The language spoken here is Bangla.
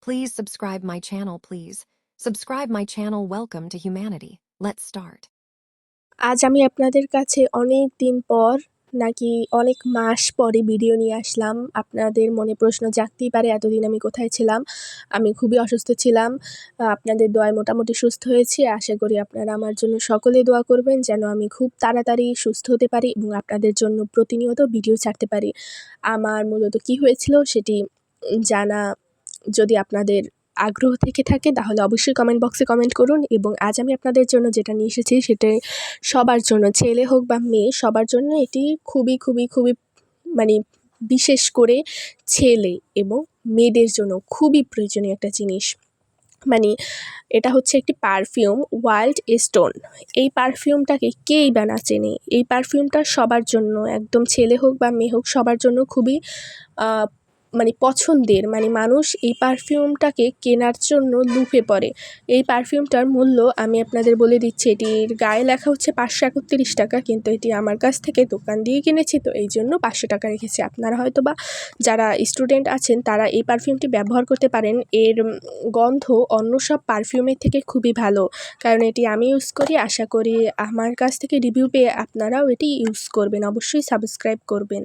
Please subscribe my channel, please. Subscribe my channel. Welcome to humanity. Let's start. আজ আমি আপনাদের কাছে অনেক দিন পর নাকি অনেক মাস পরে ভিডিও নিয়ে আসলাম। আপনাদের মনে প্রশ্ন জাগতেই পারে এতদিন আমি কোথায় ছিলাম। আমি খুবই অসুস্থ ছিলাম। আপনাদের দোয়ায় মোটামুটি সুস্থ হয়েছি। আশা করি আপনারা আমার জন্য সকলে দোয়া করবেন যেন আমি খুব তাড়াতাড়ি সুস্থ হতে পারি এবং আপনাদের জন্য প্রতিনিয়ত ভিডিও ছাড়তে পারি। আমার মূলত কী হয়েছিল সেটি জানা যদি আপনাদের আগ্রহ থেকে থাকে তাহলে অবশ্যই কমেন্ট বক্সে কমেন্ট করুন। এবং আজ আমি আপনাদের জন্য যেটা নিয়ে এসেছি সেটাই সবার জন্য, ছেলে হোক বা মেয়ে সবার জন্য এটি খুবই মানে বিশেষ করে ছেলে এবং মেয়েদের জন্য খুবই প্রয়োজনীয় একটা জিনিস। মানে এটা হচ্ছে একটি পারফিউম ওয়াইল্ড স্টোন। এই পারফিউমটাকে কেই বা না চেনে। এই পারফিউমটা সবার জন্য একদম ছেলে হোক বা মেয়ে হোক সবার জন্য খুবই মানে পছন্দের। মানে মানুষ এই পারফিউমটাকে কেনার জন্য লুফে পড়ে। এই পারফিউমটার মূল্য আমি আপনাদের বলে দিচ্ছি। এটির গায়ে লেখা হচ্ছে 531 টাকা, কিন্তু এটি আমার কাছ থেকে দোকান দিয়ে কিনেছি, তো এই জন্য 500 টাকা রেখেছি। আপনারা হয়তো বা যারা স্টুডেন্ট আছেন তারা এই পারফিউমটি ব্যবহার করতে পারেন। এর গন্ধ অন্য সব পারফিউমের থেকে খুবই ভালো, কারণ এটি আমি ইউজ করি। আশা করি আমার কাছ থেকে রিভিউ পেয়ে আপনারাও এটি ইউজ করবেন। অবশ্যই সাবস্ক্রাইব করবেন।